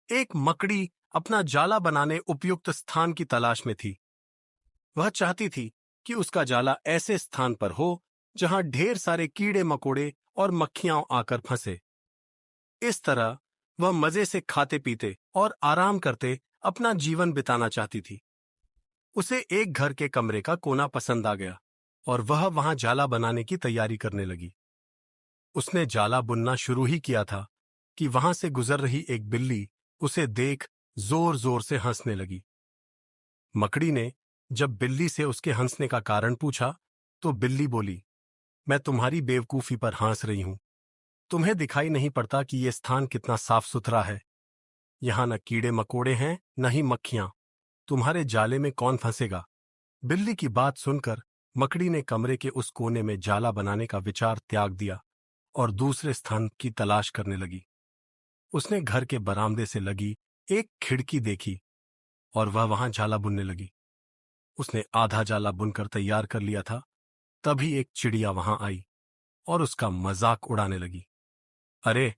एक मकड़ी अपना जाला बनाने उपयुक्त स्थान की तलाश में थी। वह चाहती थी कि उसका जाला ऐसे स्थान पर हो जहां ढेर सारे कीड़े मकोड़े और मक्खियां आकर फंसे। इस तरह वह मजे से खाते पीते और आराम करते अपना जीवन बिताना चाहती थी। उसे एक घर के कमरे का कोना पसंद आ गया और वह वहां जाला बनाने की तैयारी करने लगी। उसने जाला बुनना शुरू ही किया था कि वहां से गुजर रही एक बिल्ली उसे देख जोर जोर से हंसने लगी। मकड़ी ने जब बिल्ली से उसके हंसने का कारण पूछा तो बिल्ली बोली, मैं तुम्हारी बेवकूफी पर हंस रही हूं। तुम्हें दिखाई नहीं पड़ता कि यह स्थान कितना साफ सुथरा है। यहां न कीड़े मकोड़े हैं न ही मक्खियां। तुम्हारे जाले में कौन फंसेगा? बिल्ली की बात सुनकर मकड़ी ने कमरे के उस कोने में जाला बनाने का विचार त्याग दिया और दूसरे स्थान की तलाश करने लगी। उसने घर के बरामदे से लगी एक खिड़की देखी और वह वहां जाला बुनने लगी। उसने आधा जाला बुनकर तैयार कर लिया था, तभी एक चिड़िया वहां आई और उसका मजाक उड़ाने लगी। अरे,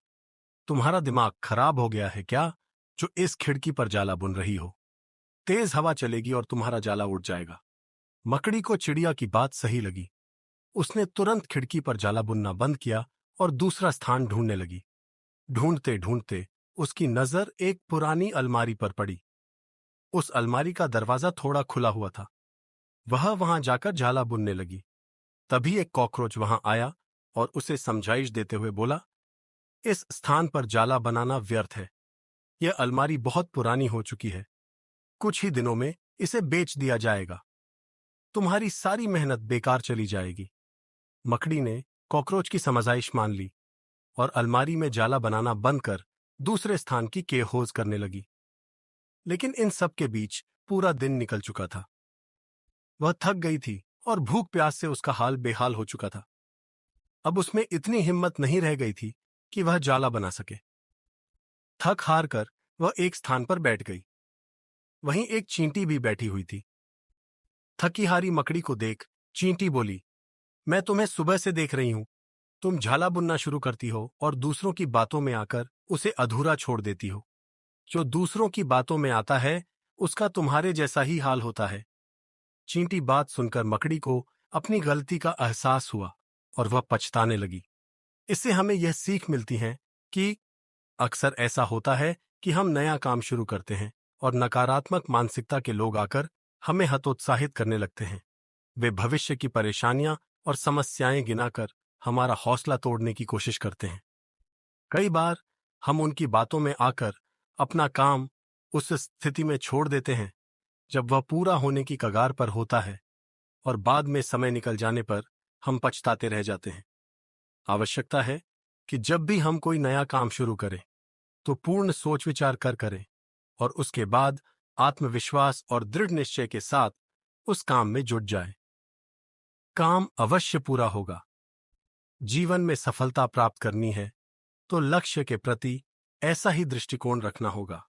तुम्हारा दिमाग खराब हो गया है क्या, जो इस खिड़की पर जाला बुन रही हो? तेज हवा चलेगी और तुम्हारा जाला उड़ जाएगा। मकड़ी को चिड़िया की बात सही लगी। उसने तुरंत खिड़की पर जाला बुनना बंद किया और दूसरा स्थान ढूंढने लगी। ढूंढते ढूंढते उसकी नजर एक पुरानी अलमारी पर पड़ी। उस अलमारी का दरवाजा थोड़ा खुला हुआ था। वह वहां जाकर जाला बुनने लगी। तभी एक कॉकरोच वहां आया और उसे समझाइश देते हुए बोला, इस स्थान पर जाला बनाना व्यर्थ है। यह अलमारी बहुत पुरानी हो चुकी है। कुछ ही दिनों में इसे बेच दिया जाएगा। तुम्हारी सारी मेहनत बेकार चली जाएगी। मकड़ी ने कॉकरोच की समझाइश मान ली और अलमारी में जाला बनाना बंद कर दूसरे स्थान की केहोज करने लगी। लेकिन इन सब के बीच पूरा दिन निकल चुका था। वह थक गई थी और भूख प्यास से उसका हाल बेहाल हो चुका था। अब उसमें इतनी हिम्मत नहीं रह गई थी कि वह जाला बना सके। थक हार कर वह एक स्थान पर बैठ गई। वहीं एक चींटी भी बैठी हुई थी। थकी हारी मकड़ी को देख चींटी बोली, मैं तुम्हें सुबह से देख रही हूं। तुम झाला बुनना शुरू करती हो और दूसरों की बातों में आकर उसे अधूरा छोड़ देती हो। जो दूसरों की बातों में आता है उसका तुम्हारे जैसा ही हाल होता है। चींटी बात सुनकर मकड़ी को अपनी गलती का एहसास हुआ और वह पछताने लगी। इससे हमें यह सीख मिलती है कि अक्सर ऐसा होता है कि हम नया काम शुरू करते हैं और नकारात्मक मानसिकता के लोग आकर हमें हतोत्साहित करने लगते हैं। वे भविष्य की परेशानियां और समस्याएं गिनाकर हमारा हौसला तोड़ने की कोशिश करते हैं। कई बार हम उनकी बातों में आकर अपना काम उस स्थिति में छोड़ देते हैं जब वह पूरा होने की कगार पर होता है और बाद में समय निकल जाने पर हम पछताते रह जाते हैं। आवश्यकता है कि जब भी हम कोई नया काम शुरू करें तो पूर्ण सोच विचार कर करें और उसके बाद आत्मविश्वास और दृढ़ निश्चय के साथ उस काम में जुट जाए। काम अवश्य पूरा होगा। जीवन में सफलता प्राप्त करनी है तो लक्ष्य के प्रति ऐसा ही दृष्टिकोण रखना होगा।